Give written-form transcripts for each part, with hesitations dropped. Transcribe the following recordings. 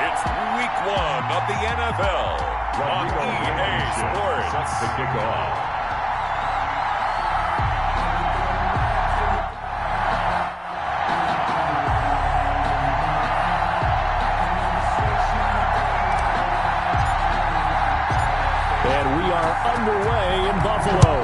It's week 1 of the NFL on EA Sports. Sets the kickoff. And we are underway in Buffalo.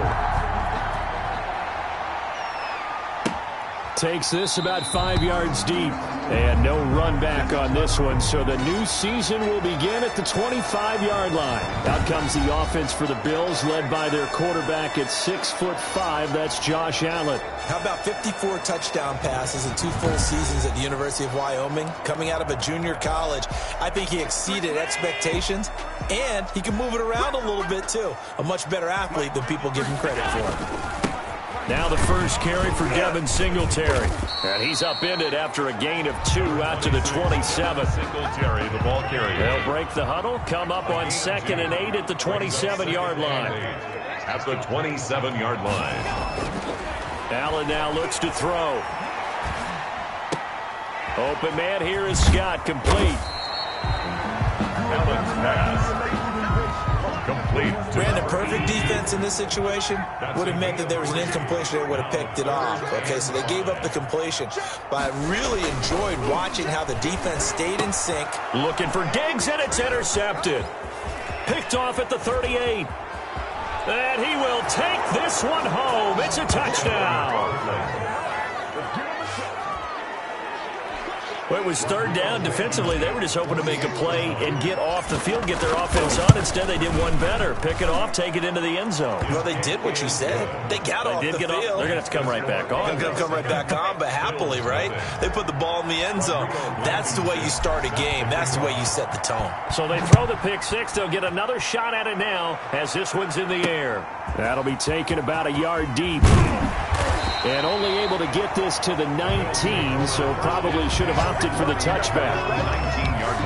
Takes this about 5 yards deep. And no run back on this one, so the new season will begin at the 25-yard line. Out comes the offense for the Bills, led by their quarterback at 6'5". That's Josh Allen. How about 54 touchdown passes in 2 full seasons at the University of Wyoming? Coming out of a junior college, I think he exceeded expectations, and he can move it around a little bit, too. A much better athlete than people give him credit for. Now the first carry for Devin Singletary. And he's upended after a gain of 2 out to the 27. Singletary, the ball carrier. They'll break the huddle, come up on 2nd and 8 at the 27-yard line. At the 27-yard line. Allen now looks to throw. Open man here is Scott, complete. Allen's pass. Complete. Brandon, perfect defense in this situation would have meant that there was an incompletion. They would have picked it off. Okay, so they gave up the completion. But I really enjoyed watching how the defense stayed in sync. Looking for Diggs, and it's intercepted. Picked off at the 38. And he will take this one home. It's a touchdown. Well, it was 3rd down. Defensively, they were just hoping to make a play and get off the field, get their offense on. Instead, they did one better. Pick it off, take it into the end zone. Well, they did what you said. They got off the field. They're going to have to come right back on. They're going to come right back on, but happily, right? They put the ball in the end zone. That's the way you start a game. That's the way you set the tone. So they throw the pick 6. They'll get another shot at it now as this one's in the air. That'll be taken about a yard deep. And only able to get this to the 19, so probably should have opted for the touchback. 19-yard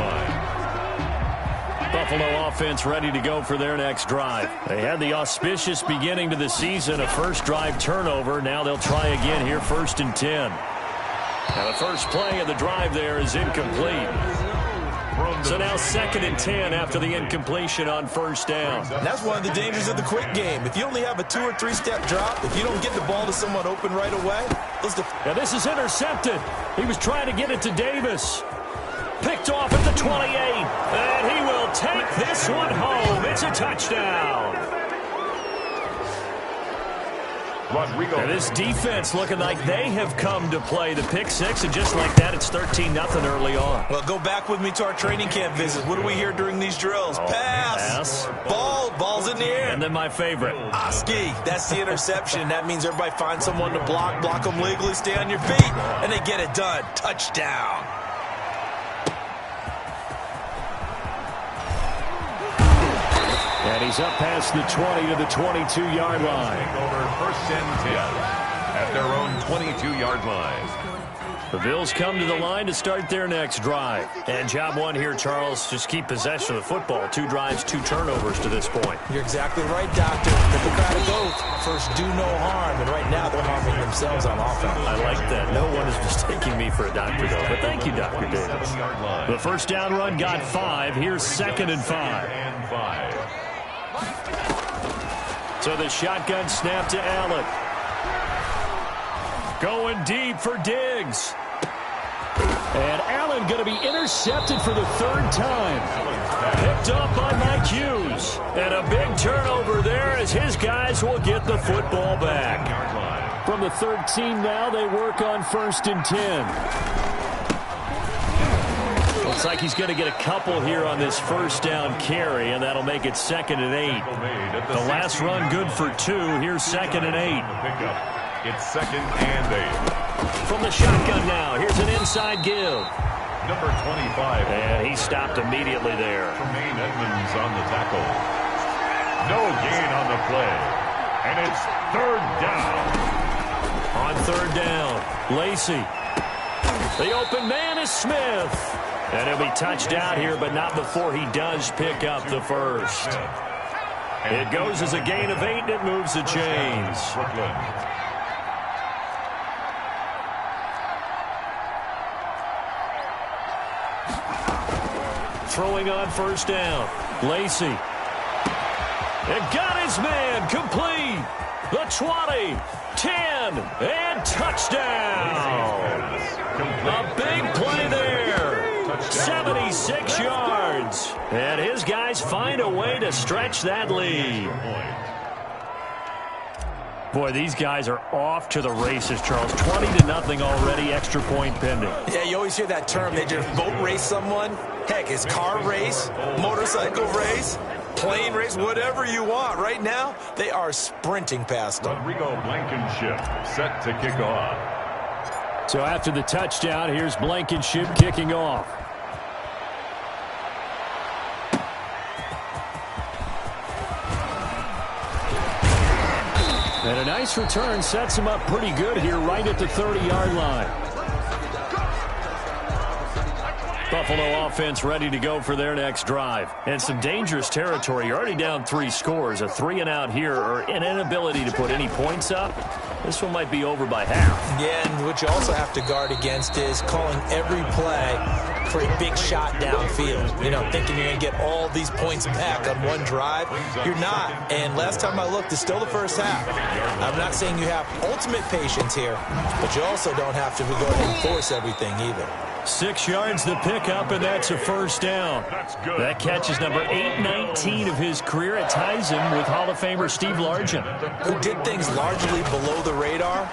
line. Buffalo offense ready to go for their next drive. They had the auspicious beginning to the season, a first drive turnover. Now they'll try again here, 1st and 10. Now the first play of the drive there is incomplete. So now 2nd and 10 after the incompletion on 1st down. And that's one of the dangers of the quick game. If you only have a 2- or 3-step drop, if you don't get the ball to someone open right away. Now this is intercepted. He was trying to get it to Davis. Picked off at the 28. And he will take this one home. It's a touchdown. Rodrigo. And this defense looking like they have come to play the pick 6, and just like that, it's 13-0 early on. Well, go back with me to our training camp visit. What do we hear during these drills? Pass. Ball's in the air. And then my favorite. Oski, that's the interception. That means everybody finds someone to block them legally, stay on your feet, and they get it done. Touchdown. And he's up past the 20 to the 22-yard line. Over 1st and 10 at their own 22-yard line. The Bills come to the line to start their next drive. And job 1 here, Charles, just keep possession of the football. 2 drives, 2 turnovers to this point. You're exactly right, Doctor. Hippocratic oath. First, do no harm. And right now, they're harming themselves on offense. I like that. No one is mistaking me for a doctor, though. But thank you, Dr. Davis. The first down run got 5. Here's 2nd and 5. So the shotgun snap to Allen. Going deep for Diggs. And Allen going to be intercepted for the 3rd time. Picked up by Mike Hughes. And a big turnover there as his guys will get the football back. From the 13 now, they work on 1st and 10. Looks like he's going to get a couple here on this 1st down carry, and that'll make it 2nd and 8. The last run good for 2. Here's 2nd and 8. It's 2nd and 8. From the shotgun now, here's an inside give. Number 25. And he stopped immediately there. Tremaine Edmonds on the tackle. No gain on the play. And it's 3rd down. On 3rd down, Lacey. The open man is Smith. And he'll be touched out here, but not before he does pick up the 1st. It goes as a gain of 8, and it moves the chains. Brooklyn. throwing on first down. Lacey. And got his man complete. The 20, 10, and touchdown. A big play there. 76 yards. And his guys find a way to stretch that lead. Boy, these guys are off to the races, Charles. 20-0 already, extra point pending. Yeah, you always hear that term. They just boat race someone. Heck, it's car race, motorcycle race, plane race, whatever you want. Right now, they are sprinting past them. Rodrigo Blankenship set to kick off. So after the touchdown, here's Blankenship kicking off. And a nice return sets him up pretty good here right at the 30-yard line. Buffalo offense ready to go for their next drive. And some dangerous territory. You're already down 3 scores. A 3-and-out here or an inability to put any points up. This one might be over by half. Yeah, and what you also have to guard against is calling every play for a big shot downfield. You know, thinking you're going to get all these points back on one drive. You're not. And last time I looked, it's still the first half. I'm not saying you have ultimate patience here, but you also don't have to go ahead and force everything either. 6 yards the pickup, and that's a first down. That catch is number 819 of his career. It ties him with Hall of Famer Steve Largent. Who did things largely below the radar?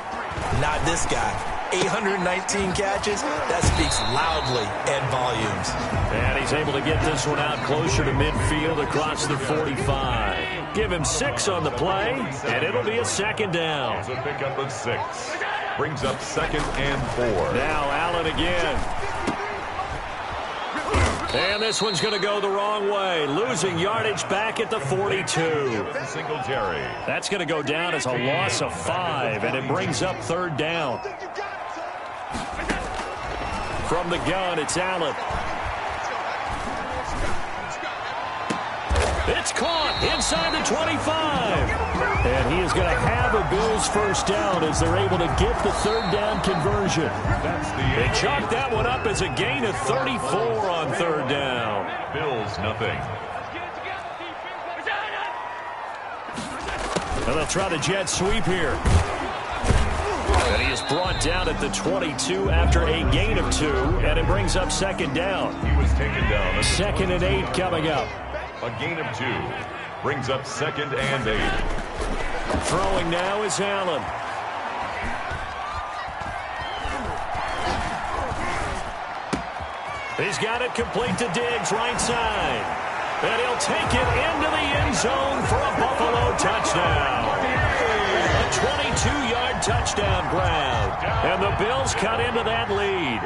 Not this guy. 819 catches, that speaks loudly and volumes. And he's able to get this one out closer to midfield across the 45. Give him 6 on the play, and it'll be a second down. It's a pickup of 6. Brings up 2nd and 4. Now Allen again. And this one's going to go the wrong way. Losing yardage back at the 42. Singletary. That's going to go down as a loss of 5, and it brings up 3rd down. From the gun, it's Allen. It's caught inside the 25. And he is going to have a Bills first down as they're able to get the 3rd down conversion. They chalk that one up as a gain of 34 on 3rd down. Bills nothing. And they'll try the jet sweep here. And he is brought down at the 22 after a gain of 2, and it brings up 2nd down. He was taken down. 2nd and 8 coming up. A gain of 2 brings up 2nd and 8. Throwing now is Allen. He's got it complete to Diggs, right side. And he'll take it into the end zone for a Buffalo touchdown. A 22-yard touchdown grab. And the Bills cut into that lead.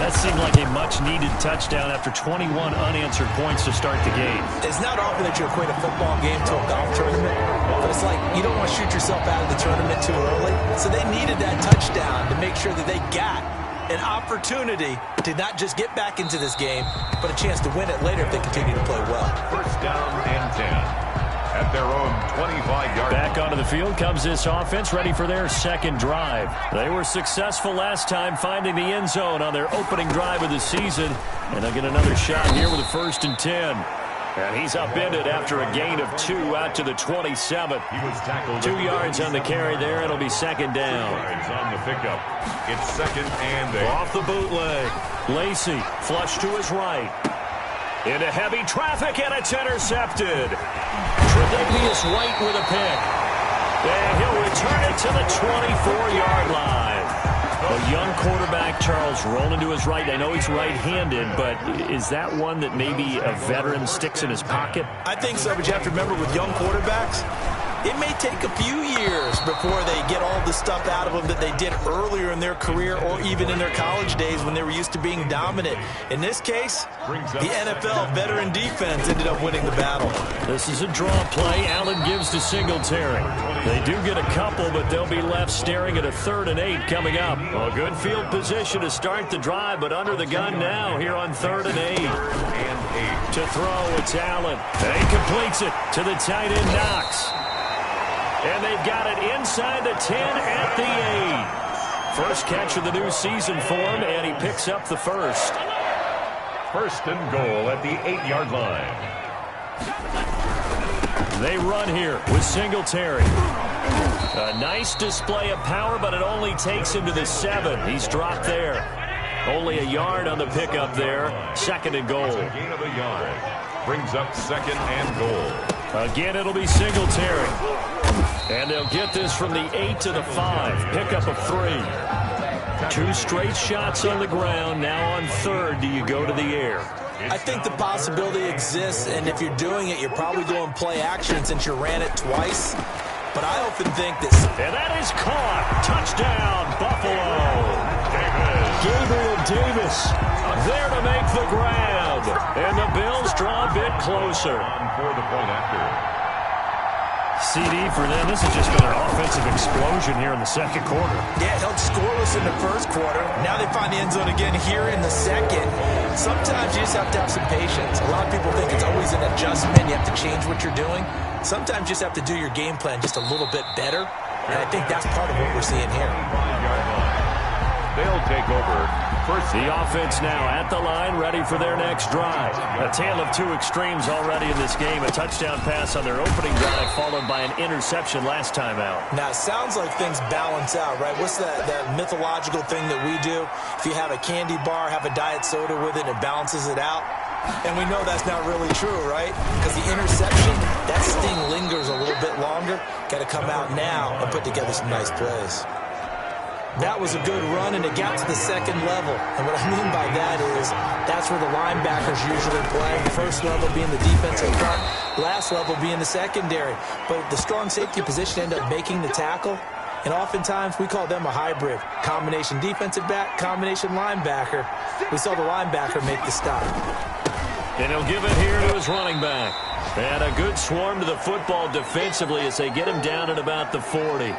That seemed like a much-needed touchdown after 21 unanswered points to start the game. It's not often that you equate a football game to a golf tournament, but it's like you don't want to shoot yourself out of the tournament too early. So they needed that touchdown to make sure that they got an opportunity to not just get back into this game, but a chance to win it later if they continue to play well. First down and 10. At their own 25-yard. Back onto the field comes this offense, ready for their 2nd drive. They were successful last time finding the end zone on their opening drive of the season. And they'll get another shot here with a 1st and 10. And he's upended after a gain of 2 out to the 27. He was tackled. 2 yards on the carry there. It'll be 2nd down. 2 yards on the pickup. It's 2nd and 8. Off the bootleg. Lacey flush to his right. Into heavy traffic, and it's intercepted. Tre'Davious White with a pick. And he'll return it to the 24-yard line. A young quarterback, Charles, rolling to his right. I know he's right-handed, but is that one that maybe a veteran sticks in his pocket? I think so, but you have to remember with young quarterbacks, it may take a few years before they get all the stuff out of them that they did earlier in their career or even in their college days when they were used to being dominant. In this case, the NFL veteran defense ended up winning the battle. This is a draw play. Allen gives to Singletary. They do get a couple, but they'll be left staring at a 3rd and 8 coming up. A good field position to start the drive, but under the gun now here on 3rd and 8. To throw, it's Allen. And he completes it to the tight end, Knox. And they've got it inside the 10 at the 8. First catch of the new season for him, and he picks up the 1st. First and goal at the 8-yard line. They run here with Singletary. A nice display of power, but it only takes him to the 7. He's dropped there. Only a yard on the pickup there. Second and goal. A gain of a yard. Brings up second and goal. Again, it'll be Singletary. And they'll get this from the 8 to the 5. Pickup of 3. 2 straight shots on the ground. Now on third, do you go to the air? I think the possibility exists, and if you're doing it, you're probably doing play action since you ran it twice. But I often think this. And that is caught. Touchdown, Buffalo. Gabriel Davis there to make the grab. And the Bills draw a bit closer. For the point after. CD for them. This has just been an offensive explosion here in the second quarter. Yeah, held scoreless in the first quarter. Now they find the end zone again here in the second. Sometimes you just have to have some patience. A lot of people think it's always an adjustment. You have to change what you're doing. Sometimes you just have to do your game plan just a little bit better. And I think that's part of what we're seeing here. They'll take over. The offense now at the line, ready for their next drive. A tale of 2 extremes already in this game. A touchdown pass on their opening drive, followed by an interception last time out. Now, it sounds like things balance out, right? What's that mythological thing that we do? If you have a candy bar, have a diet soda with it, it balances it out. And we know that's not really true, right? Because the interception, that sting lingers a little bit longer. Got to come out now and put together some nice plays. That was a good run, and it got to the second level. And what I mean by that is that's where the linebackers usually play. First level being the defensive front, last level being the secondary. But the strong safety position ended up making the tackle. And oftentimes we call them a hybrid. Combination defensive back, combination linebacker. We saw the linebacker make the stop. And he'll give it here to his running back. And a good swarm to the football defensively as they get him down at about the 40.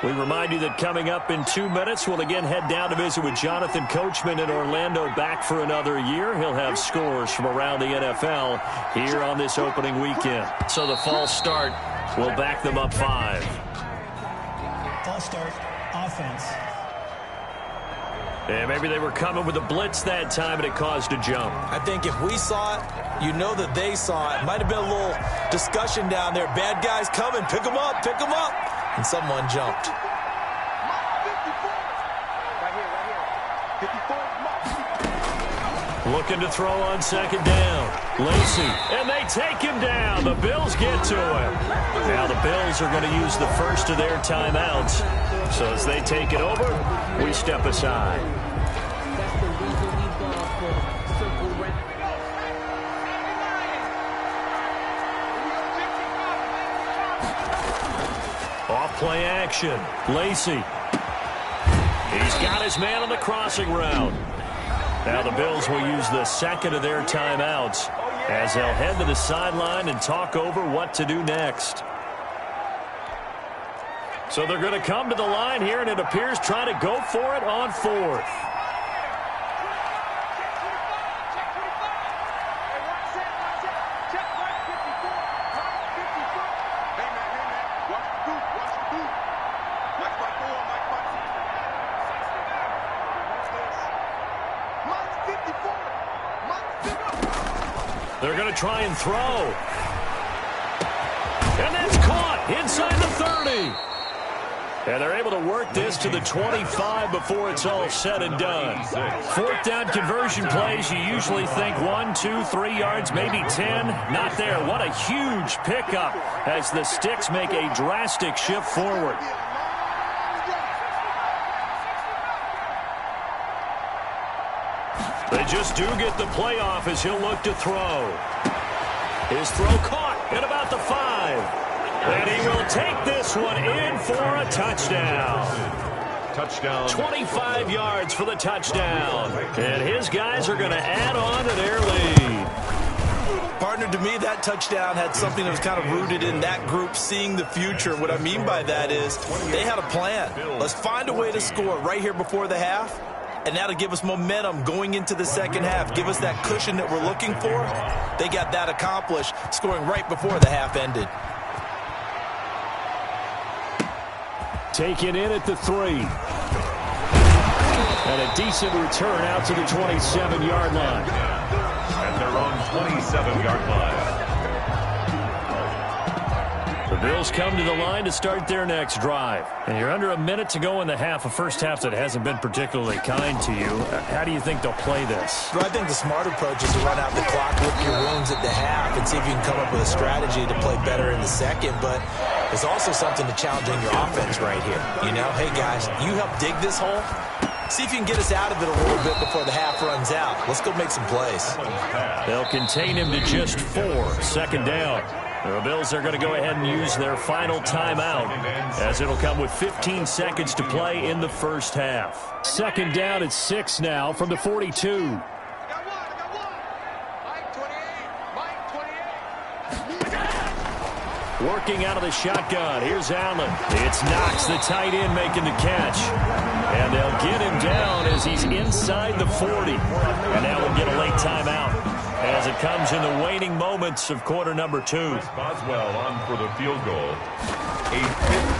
We remind you that coming up in 2 minutes, we'll again head down to visit with Jonathan Coachman in Orlando, back for another year. He'll have scores from around the NFL here on this opening weekend. So the false start will back them up 5. False start, offense. And maybe they were coming with a blitz that time, and it caused a jump. I think if we saw it, you know that they saw it. Might have been a little discussion down there. Bad guys coming. Pick them up. Pick them up. And someone jumped. Looking to throw on second down. Lacy, and they take him down. The Bills get to him. Now the Bills are going to use the first of their timeouts. So as they take it over, we step aside. Off play action. Lacy. He's got his man on the crossing route. Now the Bills will use the second of their timeouts as they'll head to the sideline and talk over what to do next. So they're going to come to the line here, and it appears trying to go for it on 4th. They're going to try and throw. And that's caught inside the 30. And they're able to work this to the 25 before it's all said and done. 4th down conversion plays, you usually think 1, 2, 3 yards, maybe 10. Not there. What a huge pickup as the Sticks make a drastic shift forward. They just do get the playoff as he'll look to throw. His throw caught at about the 5. And he will take this one in for a touchdown. Touchdown. 25 yards for the touchdown. And his guys are going to add on to their lead. Partner, to me, that touchdown had something that was kind of rooted in that group seeing the future. What I mean by that is they had a plan. Let's find a way to score right here before the half. And that'll give us momentum going into the second half. Give us that cushion that we're looking for. They got that accomplished, scoring right before the half ended. Taken in at the 3. And a decent return out to the 27-yard line. At their own 27-yard line. The Bills come to the line to start their next drive. And you're under a minute to go in the half, a first half that hasn't been particularly kind to you. How do you think they'll play this? Well, I think the smart approach is to run out the clock, lick your wounds at the half, and see if you can come up with a strategy to play better in the second. But there's also something to challenging your offense right here. You know, hey, guys, you help dig this hole. See if you can get us out of it a little bit before the half runs out. Let's go make some plays. They'll contain him to just 4. Second down. The Bills are going to go ahead and use their final timeout, as it'll come with 15 seconds to play in the first half. Second down at 6 now from the 42. Working out of the shotgun. Here's Allen. It's Knox, the tight end, making the catch. And they'll get him down as he's inside the 40. And now we'll get a late timeout as it comes in the waning moments of quarter number 2. Boswell on for the field goal. A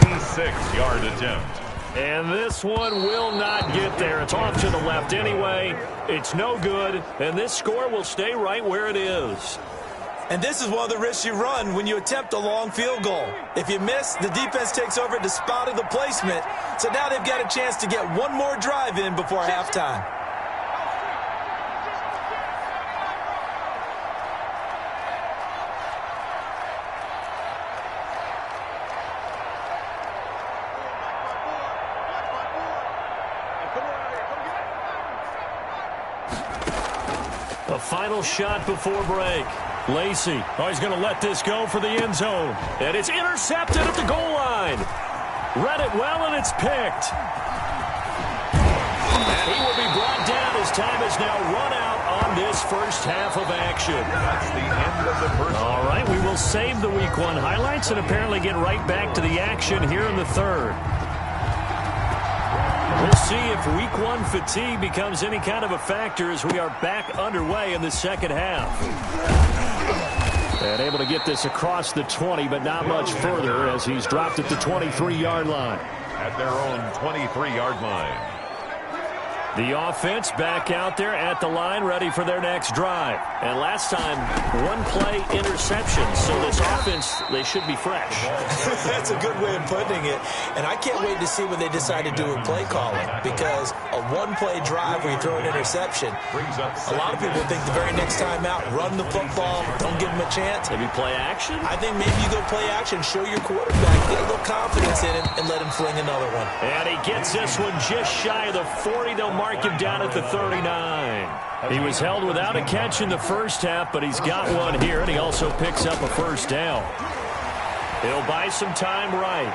56-yard attempt. And this one will not get there. It's off to the left anyway. It's no good. And this score will stay right where it is. And this is one of the risks you run when you attempt a long field goal. If you miss, the defense takes over at the spot of the placement. So now they've got a chance to get one more drive in before halftime. The final shot before break. Lacey, he's going to let this go for the end zone. And it's intercepted at the goal line. Read it well, and it's picked. And he will be brought down as time has now run out on this first half of action. That's the end of the first. All right, we will save the Week 1 highlights and apparently get right back to the action here in the third. We'll see if Week 1 fatigue becomes any kind of a factor as we are back underway in the second half. And able to get this across the 20, but not much further as he's dropped at the 23-yard line. At their own 23-yard line. The offense back out there at the line, ready for their next drive. And last time, one-play interception. So this offense, they should be fresh. That's a good way of putting it. And I can't wait to see what they decide to do with play calling. Because a one-play drive where you throw an interception, a lot of people think the very next time out, run the football, don't give them a chance. Maybe play action? I think maybe you go play action, show your quarterback, get a little confidence in him, and let him fling another one. And he gets this one just shy of the 40. They'll mark him down at the 39. He was held without a catch in the first half, but he's got one here, and he also picks up a first down. He'll buy some time right.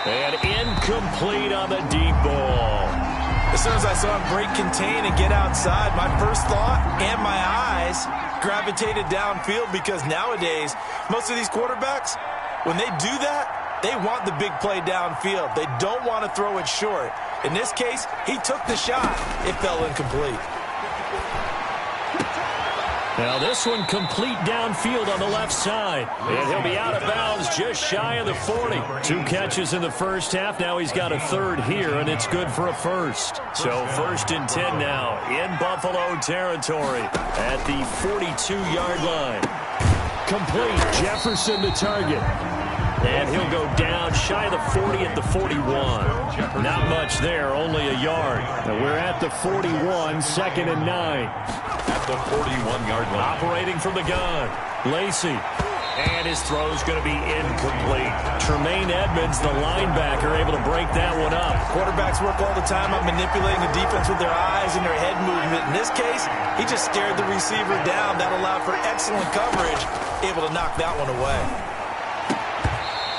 And incomplete on the deep ball. As soon as I saw him break contain and get outside, my first thought and my eyes gravitated downfield, because nowadays, most of these quarterbacks, when they do that, they want the big play downfield. They don't want to throw it short. In this case, he took the shot. It fell incomplete. Now this one complete downfield on the left side. And he'll be out of bounds just shy of the 40. 2 catches in the first half. Now he's got a third here, and it's good for a first. So 1st and 10 now in Buffalo territory at the 42-yard line. Complete. Jefferson the target. And he'll go down shy of the 40 at the 41. Not much there, only a yard. And we're at the 41, 2nd and 9. At the 41-yard line. Operating from the gun. Lacey. And his throw's going to be incomplete. Tremaine Edmonds, the linebacker, able to break that one up. Quarterbacks work all the time on manipulating the defense with their eyes and their head movement. In this case, he just stared the receiver down. That allowed for excellent coverage. Able to knock that one away.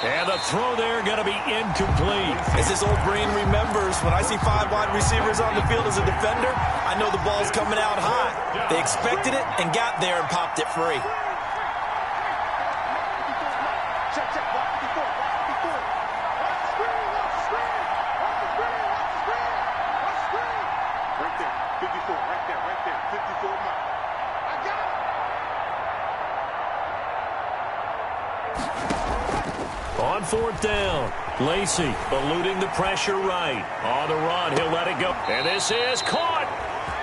And the throw there going to be incomplete. As this old brain remembers, when I see 5 wide receivers on the field as a defender, I know the ball's coming out hot. They expected it and got there and popped it free. On 4th down, Lacey eluding the pressure right. On the run, he'll let it go. And this is caught.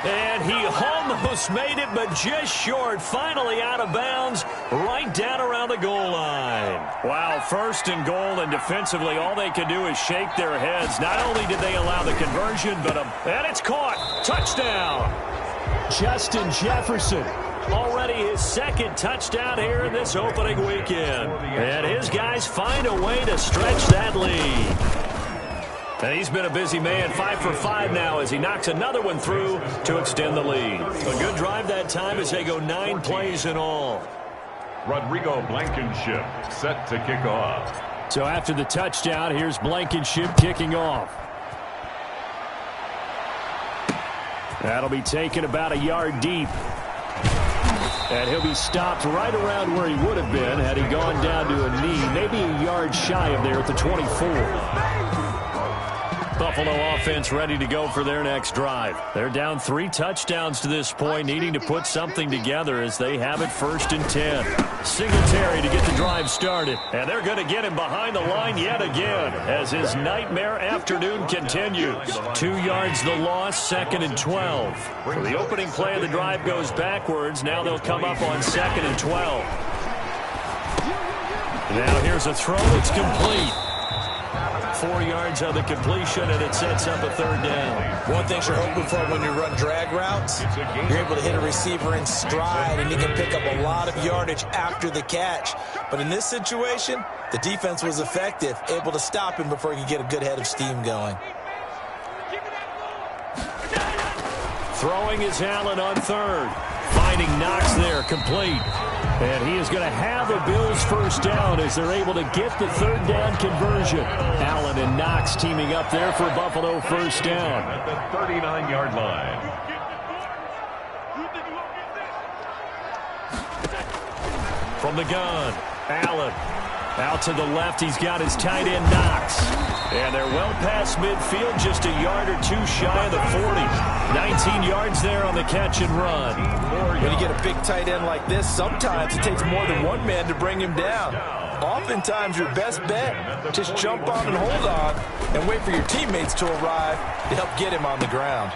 And he almost made it, but just short. Finally out of bounds, right down around the goal line. Wow, 1st and goal, and defensively, all they can do is shake their heads. Not only did they allow the conversion, but and it's caught. Touchdown. Justin Jefferson. Already his 2nd touchdown here in this opening weekend. And his guys find a way to stretch that lead. And he's been a busy man, 5 for 5 now as he knocks another one through to extend the lead. A good drive that time as they go 9 plays in all. Rodrigo Blankenship set to kick off. So after the touchdown, here's Blankenship kicking off. That'll be taken about a yard deep. And he'll be stopped right around where he would have been had he gone down to a knee, maybe a yard shy of there at the 24. Buffalo offense ready to go for their next drive. They're down 3 touchdowns to this point, needing to put something together as they have it 1st and 10. Singletary to get the drive started. And they're going to get him behind the line yet again as his nightmare afternoon continues. 2 yards the loss, 2nd and 12. So the opening play of the drive goes backwards. Now they'll come up on 2nd and 12. Now here's a throw. It's complete. 4 yards on the completion, and it sets up a 3rd down. One thing you're hoping for when you run drag routes, you're able to hit a receiver in stride, and you can pick up a lot of yardage after the catch. But in this situation, the defense was effective, able to stop him before he could get a good head of steam going. Throwing is Allen on 3rd. Finding Knox there, complete. And he is going to have the Bills 1st down as they're able to get the 3rd down conversion. Allen and Knox teaming up there for Buffalo 1st down. At the 39-yard line. From the gun, Allen. Out to the left, he's got his tight end Knox. And they're well past midfield, just a yard or 2 shy of the 40. 19 yards there on the catch and run. When you get a big tight end like this, sometimes it takes more than one man to bring him down. Oftentimes, your best bet, just jump on and hold on and wait for your teammates to arrive to help get him on the ground.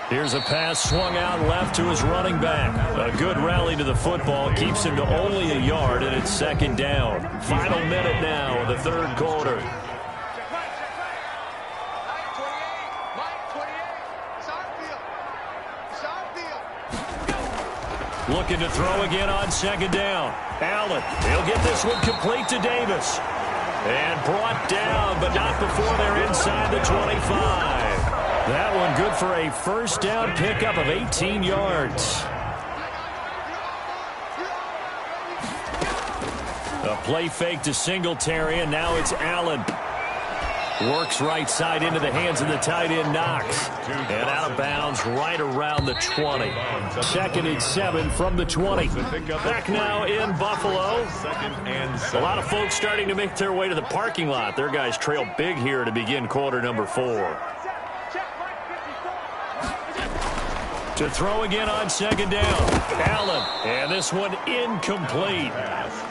Here's a pass swung out left to his running back. A good rally to the football keeps him to only a yard, and it's 2nd down. Final minute now of the 3rd quarter. Looking to throw again on 2nd down. Allen, he'll get this one complete to Davis. And brought down, but not before they're inside the 25. That one good for a 1st down pickup of 18 yards. A play fake to Singletary, and now it's Allen. Works right side into the hands of the tight end Knox. And out of bounds right around the 20. 2nd and 7 from the 20. Back now in Buffalo. A lot of folks starting to make their way to the parking lot. Their guys trail big here to begin quarter number 4. To throw again on 2nd down. Allen. And this one incomplete.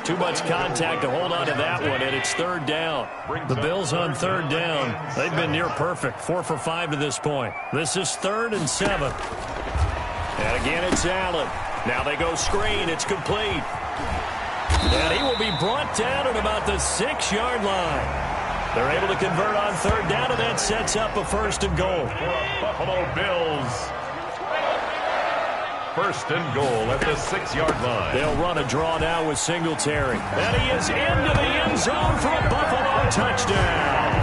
Too much contact to hold on to that one, and it's 3rd down. The Bills on 3rd down. They've been near perfect. 4 for 5 to this point. This is 3rd and 7. And again, it's Allen. Now they go screen. It's complete. And he will be brought down at about the 6-yard line. They're able to convert on 3rd down, and that sets up a 1st and goal. Buffalo Bills. 1st and goal at the 6-yard line. They'll run a draw now with Singletary. And he is into the end zone for a Buffalo touchdown.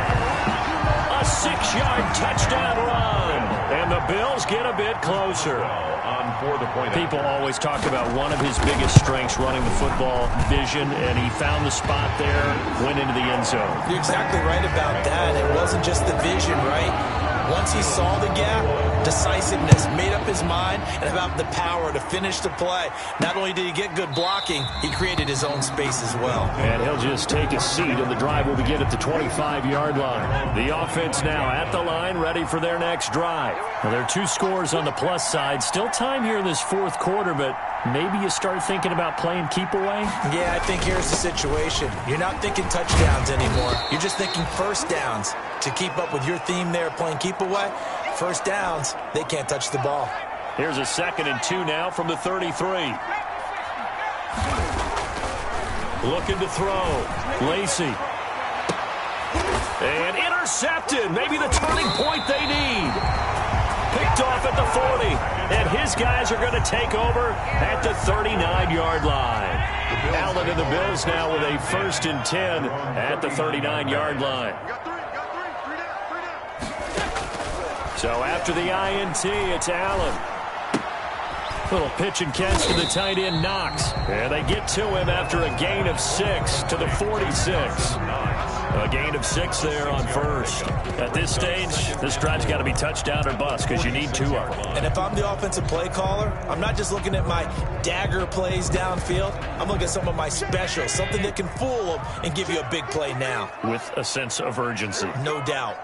A 6-yard touchdown run. And the Bills get a bit closer. On for the point. People always talk about one of his biggest strengths running the football, vision, and he found the spot there, went into the end zone. You're exactly right about that. It wasn't just the vision, right? Once he saw the gap, decisiveness, made up his mind, and about the power to finish the play. Not only did he get good blocking, he created his own space as well. And he'll just take a seat, and the drive will begin at the 25-yard line. The offense now at the line, ready for their next drive. Well, there are 2 scores on the plus side. Still time here in this fourth quarter, but maybe you start thinking about playing keep away? Yeah, I think here's the situation. You're not thinking touchdowns anymore. You're just thinking first downs. To keep up with your theme there, playing keep away, first downs, they can't touch the ball. Here's a 2nd and 2 now from the 33. Looking to throw. Lacey. And intercepted. Maybe the turning point they need. Picked off at the 40. And his guys are going to take over at the 39-yard line. Allen and the Bills now with a 1st and 10 at the 39-yard line. So after the INT, it's Allen. Little pitch and catch to the tight end, Knox. And they get to him after a gain of 6 to the 46. A gain of 6 there on first. At this stage, this drive's got to be touchdown or bust because you need 2 of them. And if I'm the offensive play caller, I'm not just looking at my dagger plays downfield. I'm looking at some of my specials, something that can fool them and give you a big play now. With a sense of urgency. No doubt.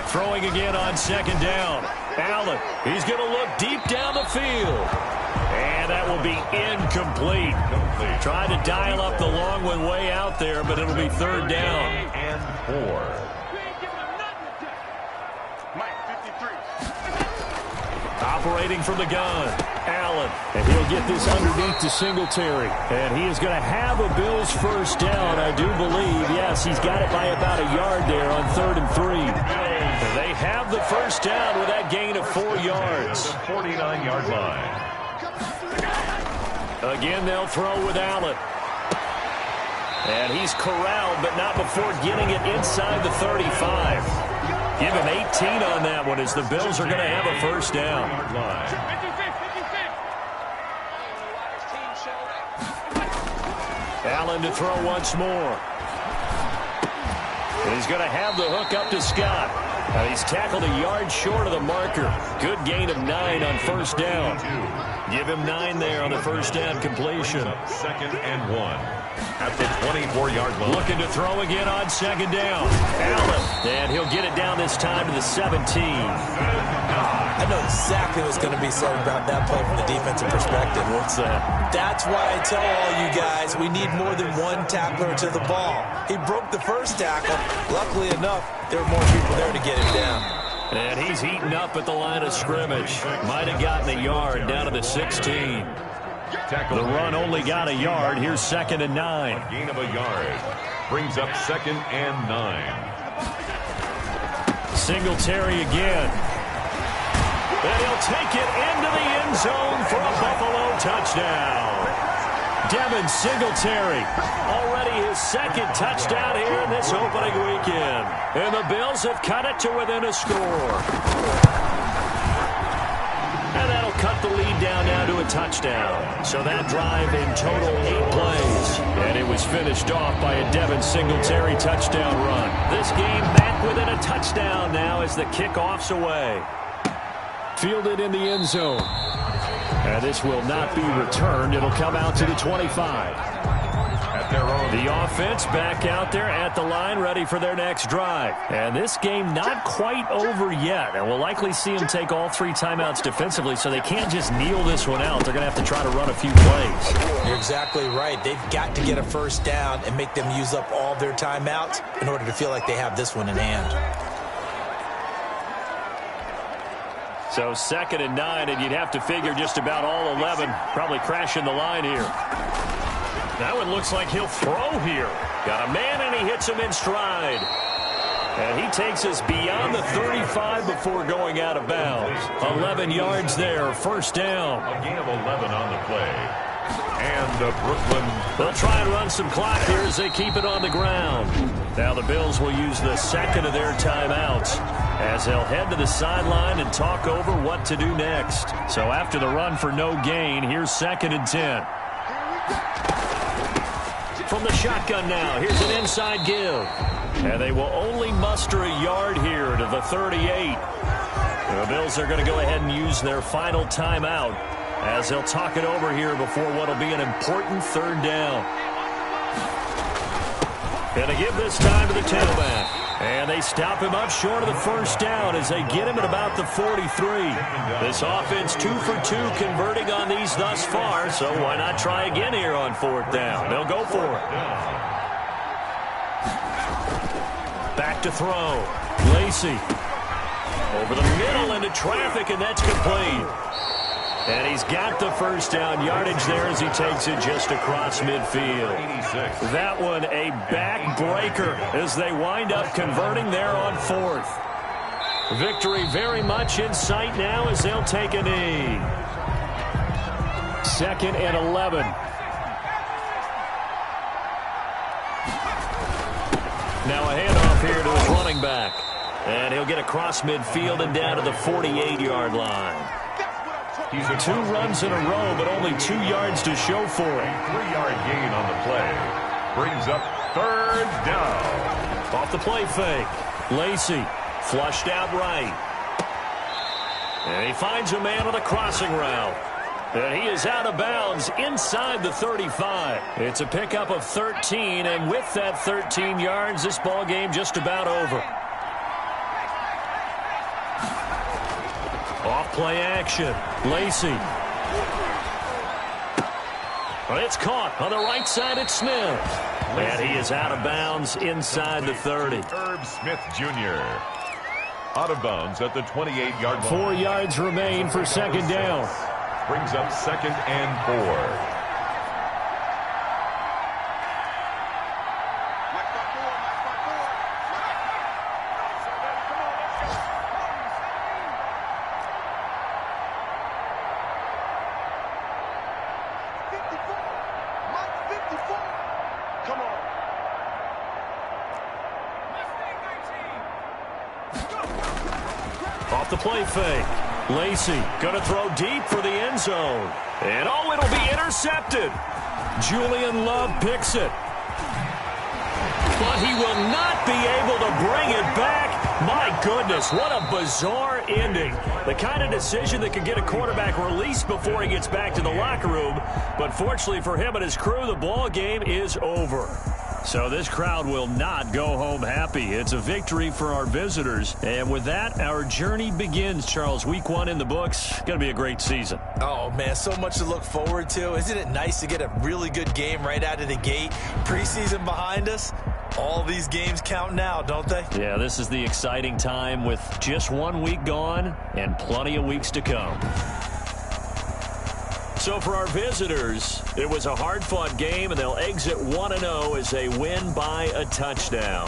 Throwing again on 2nd down. Allen, he's going to look deep down the field. And that will be incomplete. Trying to dial up the long one way out there, but it'll be 3rd down. And 4. Operating from the gun, Allen. And he'll get this underneath to Singletary. And he is going to have a Bills first down, I do believe. Yes, he's got it by about a yard there on 3rd and 3. And they have the first down with that gain of 4 yards. The 49-yard line. Again, they'll throw with Allen. And he's corralled, but not before getting it inside the 35. Give him 18 on that one as the Bills are going to have a first down. Allen to throw once more. And he's going to have the hook up to Scott. He's tackled a yard short of the marker. Good gain of 9 on first down. Give him 9 there on the first down completion. 2nd and 1. At the 24-yard line. Looking to throw again on 2nd down. Allen. And he'll get it down this time to the 17. I know exactly what's going to be said about that play from the defensive perspective. What's that? That's why I tell all you guys we need more than one tackler to the ball. He broke the first tackle. Luckily enough, there were more people there to get him down. And he's heating up at the line of scrimmage. Might have gotten a yard down to the 16. The run only got a yard. Here's 2nd and 9. A gain of a yard. Brings up 2nd and 9. Singletary again. And he'll take it into the end zone for a Buffalo touchdown. Devin Singletary, already his 2nd touchdown here in this opening weekend. And the Bills have cut it to within a score. And that'll cut the lead down now to a touchdown. So that drive in total 8 plays. And it was finished off by a Devin Singletary touchdown run. This game back within a touchdown now as the kickoff's away. Fielded in the end zone. And this will not be returned. It'll come out to the 25. At their own. The offense back out there at the line, ready for their next drive. And this game not quite over yet. And we'll likely see them take all 3 timeouts defensively, so they can't just kneel this one out. They're going to have to try to run a few plays. You're exactly right. They've got to get a first down and make them use up all their timeouts in order to feel like they have this one in hand. So 2nd and 9, and you'd have to figure just about all 11 probably crashing the line here. That one looks like he'll throw here. Got a man, and he hits him in stride. And he takes us beyond the 35 before going out of bounds. 11 yards there, first down. A gain of 11 on the play. And Brooklyn. They'll try and run some clock here as they keep it on the ground. Now the Bills will use the 2nd of their timeouts as they'll head to the sideline and talk over what to do next. So after the run for no gain, here's 2nd and 10. From the shotgun now, here's an inside give. And they will only muster a yard here to the 38. The Bills are going to go ahead and use their final timeout as they'll talk it over here before what will be an important third down. Going to give this time to the tailback. And they stop him up short of the first down as they get him at about the 43. This offense 2 for 2 converting on these thus far, so why not try again here on fourth down? They'll go for it. Back to throw. Lacey. Over the middle into traffic, and that's complete. And he's got the first down yardage there as he takes it just across midfield. That one a backbreaker as they wind up converting there on fourth. Victory very much in sight now as they'll take a knee. 2nd and 11. Now a handoff here to his running back. And he'll get across midfield and down to the 48-yard line. He's a 2 runs in a row, but only 2 yards to show for it. 3-yard gain on the play. Brings up third down. Off the play fake. Lacey flushed out right. And he finds a man on the crossing route. And he is out of bounds inside the 35. It's a pickup of 13, and with that 13 yards, this ball game just about over. Off play action. Lacey. Well, it's caught on the right side at Smith. And he is out of bounds inside the 30. Herb Smith Jr. out of bounds at the 28-yard line. 4 yards remain for second down. Brings up 2nd and 4. Off the play fake. Lacey going to throw deep for the end zone. And oh, it'll be intercepted. Julian Love picks it. But he will not be able to bring it back. My goodness, what a bizarre ending. The kind of decision that could get a quarterback released before he gets back to the locker room. But fortunately for him and his crew, the ball game is over. So this crowd will not go home happy. It's a victory for our visitors. And with that, our journey begins, Charles. Week 1 in the books. Going to be a great season. Oh, man, so much to look forward to. Isn't it nice to get a really good game right out of the gate? Preseason behind us. All these games count now, don't they? Yeah, this is the exciting time with just 1 week gone and plenty of weeks to come. So for our visitors, it was a hard-fought game, and they'll exit 1-0 as they win by a touchdown.